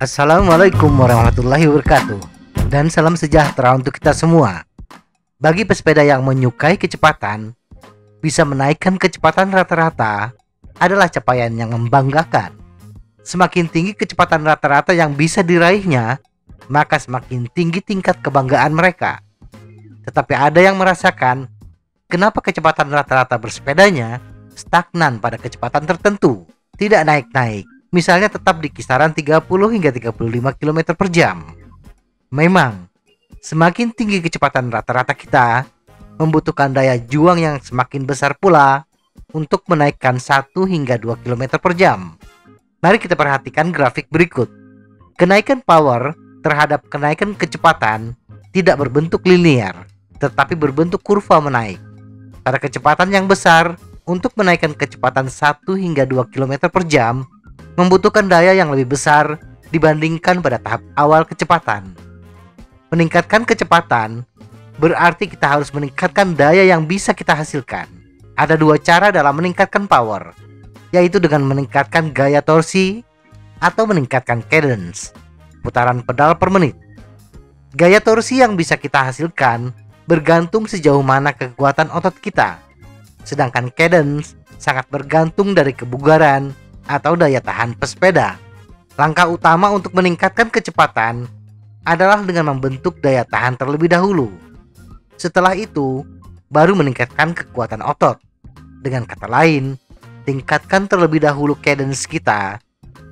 Assalamualaikum warahmatullahi wabarakatuh, dan salam sejahtera untuk kita semua. Bagi pesepeda yang menyukai kecepatan, bisa menaikkan kecepatan rata-rata adalah capaian yang membanggakan. Semakin tinggi kecepatan rata-rata yang bisa diraihnya, maka semakin tinggi tingkat kebanggaan mereka. Tetapi ada yang merasakan kenapa kecepatan rata-rata bersepedanya stagnan pada kecepatan tertentu, tidak naik-naik. Misalnya tetap di kisaran 30 hingga 35 km per jam. Memang, semakin tinggi kecepatan rata-rata kita, membutuhkan daya juang yang semakin besar pula untuk menaikkan 1 hingga 2 km per jam. Mari kita perhatikan grafik berikut. Kenaikan power terhadap kenaikan kecepatan tidak berbentuk linear, tetapi berbentuk kurva menaik. Pada kecepatan yang besar, untuk menaikkan kecepatan 1 hingga 2 km per jam, membutuhkan daya yang lebih besar dibandingkan pada tahap awal kecepatan. Meningkatkan kecepatan berarti kita harus meningkatkan daya yang bisa kita hasilkan. Ada dua cara dalam meningkatkan power, yaitu dengan meningkatkan gaya torsi atau meningkatkan cadence, putaran pedal per menit. Gaya torsi yang bisa kita hasilkan bergantung sejauh mana kekuatan otot kita, sedangkan cadence sangat bergantung dari kebugaran atau daya tahan pesepeda. Langkah utama untuk meningkatkan kecepatan adalah dengan membentuk daya tahan terlebih dahulu. Setelah itu, baru meningkatkan kekuatan otot. Dengan kata lain, tingkatkan terlebih dahulu cadence kita,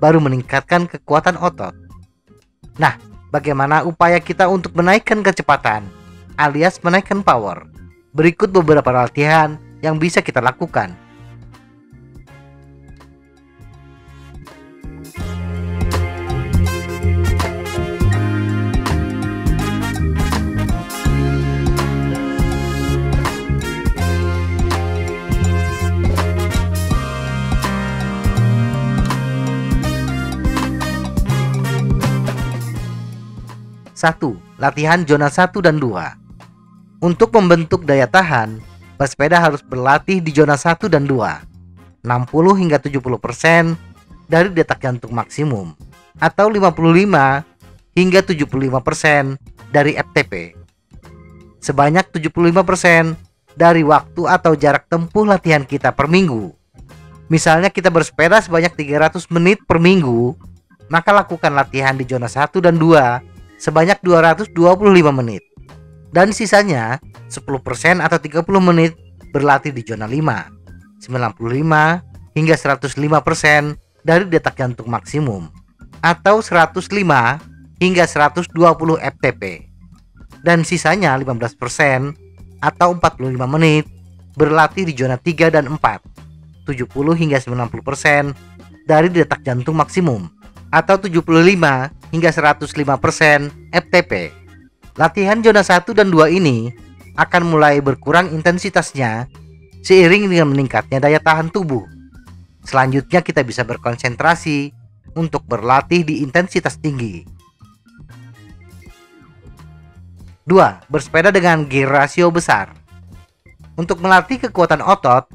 baru meningkatkan kekuatan otot. Nah, bagaimana upaya kita untuk menaikkan kecepatan alias menaikkan power? Berikut beberapa latihan yang bisa kita lakukan. Satu, latihan zona 1 dan 2. Untuk membentuk daya tahan, pesepeda harus berlatih di zona 1 dan 2, 60 hingga 70% dari detak jantung maksimum, atau 55 hingga 75% dari FTP. Sebanyak 75% dari waktu atau jarak tempuh latihan kita per minggu. Misalnya kita bersepeda sebanyak 300 menit per minggu, maka lakukan latihan di zona 1 dan 2 sebanyak 225 menit. Dan sisanya 10% atau 30 menit berlatih di zona 5, 95 hingga 105% dari detak jantung maksimum, atau 105 hingga 120 FTP. Dan sisanya 15% atau 45 menit berlatih di zona 3 dan 4, 70 hingga 90% dari detak jantung maksimum, atau 75 hingga 105% FTP. Latihan zona 1 dan 2 ini akan mulai berkurang intensitasnya seiring dengan meningkatnya daya tahan tubuh. Selanjutnya kita bisa berkonsentrasi untuk berlatih di intensitas tinggi. 2. Bersepeda dengan gear rasio besar. Untuk melatih kekuatan otot,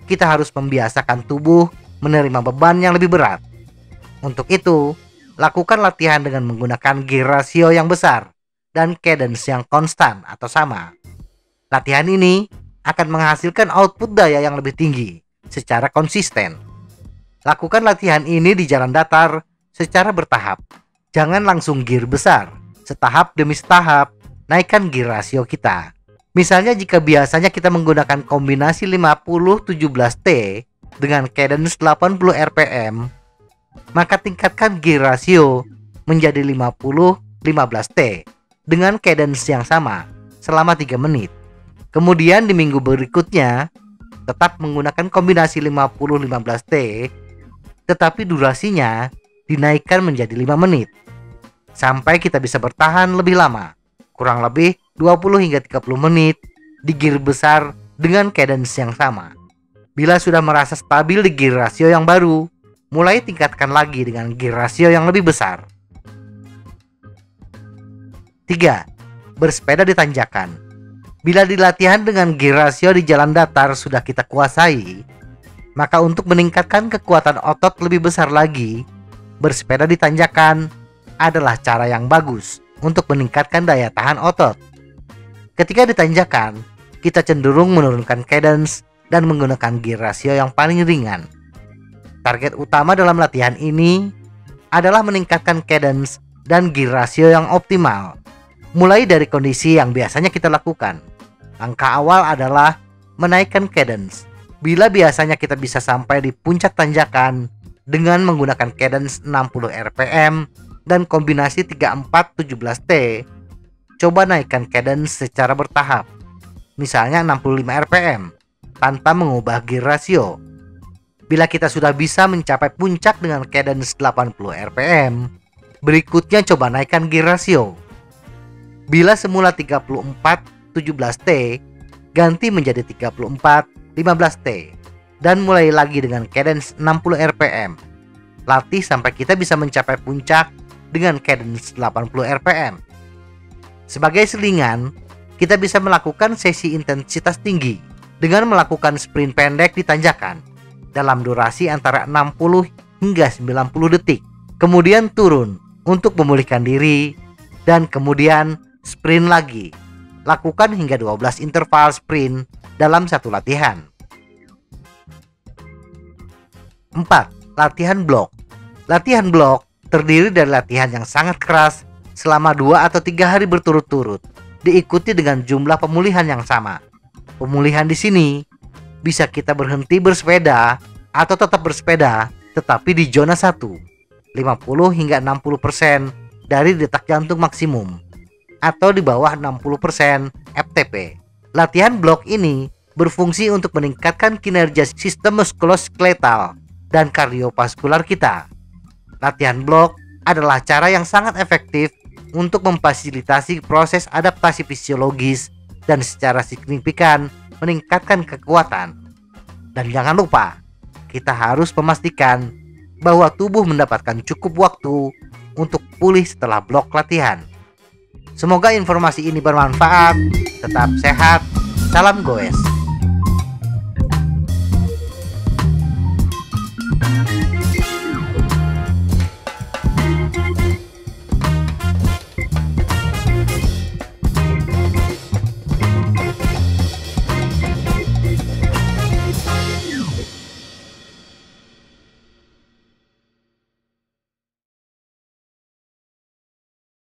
kita harus membiasakan tubuh menerima beban yang lebih berat. Untuk itu, lakukan latihan dengan menggunakan gear rasio yang besar dan cadence yang konstan atau sama. Latihan ini akan menghasilkan output daya yang lebih tinggi secara konsisten. Lakukan latihan ini di jalan datar secara bertahap. Jangan langsung gear besar. Setahap demi setahap, naikkan gear rasio kita. Misalnya jika biasanya kita menggunakan kombinasi 50-17T dengan cadence 80 rpm, maka tingkatkan gear rasio menjadi 50-15T dengan cadence yang sama selama 3 menit. Kemudian di minggu berikutnya tetap menggunakan kombinasi 50-15T, tetapi durasinya dinaikkan menjadi 5 menit sampai kita bisa bertahan lebih lama, kurang lebih 20 hingga 30 menit di gear besar dengan cadence yang sama. Bila sudah merasa stabil di gear rasio yang baru, mulai tingkatkan lagi dengan gear rasio yang lebih besar. 3. Bersepeda di tanjakan. Bila di latihan dengan gear rasio di jalan datar sudah kita kuasai, Maka untuk meningkatkan kekuatan otot lebih besar lagi, bersepeda di tanjakan adalah cara yang bagus untuk meningkatkan daya tahan otot. Ketika di tanjakan, kita cenderung menurunkan cadence dan menggunakan gear ratio yang paling ringan. Target utama dalam latihan ini adalah meningkatkan cadence dan gear ratio yang optimal, mulai dari kondisi yang biasanya kita lakukan. Langkah awal adalah menaikkan cadence. Bila biasanya kita bisa sampai di puncak tanjakan dengan menggunakan cadence 60 rpm dan kombinasi 34-17T, coba naikkan cadence secara bertahap. Misalnya 65 rpm tanpa mengubah gear ratio. Bila kita sudah bisa mencapai puncak dengan cadence 80 rpm, berikutnya coba naikkan gear ratio. Bila semula 34-17T, ganti menjadi 34-15T dan mulai lagi dengan cadence 60 rpm. Latih sampai kita bisa mencapai puncak dengan cadence 80 rpm. Sebagai selingan, kita bisa melakukan sesi intensitas tinggi dengan melakukan sprint pendek di tanjakan dalam durasi antara 60 hingga 90 detik. Kemudian turun untuk memulihkan diri dan kemudian sprint lagi. Lakukan hingga 12 interval sprint dalam satu latihan. 4. Latihan blok. Latihan blok terdiri dari latihan yang sangat keras selama 2 atau 3 hari berturut-turut, diikuti dengan jumlah pemulihan yang sama. Pemulihan di sini bisa kita berhenti bersepeda atau tetap bersepeda tetapi di zona 1, 50 hingga 60% dari detak jantung maksimum, atau di bawah 60% FTP. Latihan blok ini berfungsi untuk meningkatkan kinerja sistem muskuloskeletal dan kardiovaskular kita. Latihan blok adalah cara yang sangat efektif untuk memfasilitasi proses adaptasi fisiologis dan secara signifikan meningkatkan kekuatan. Dan jangan lupa, kita harus memastikan bahwa tubuh mendapatkan cukup waktu untuk pulih setelah blok latihan. Semoga informasi ini bermanfaat. Tetap sehat. Salam goes.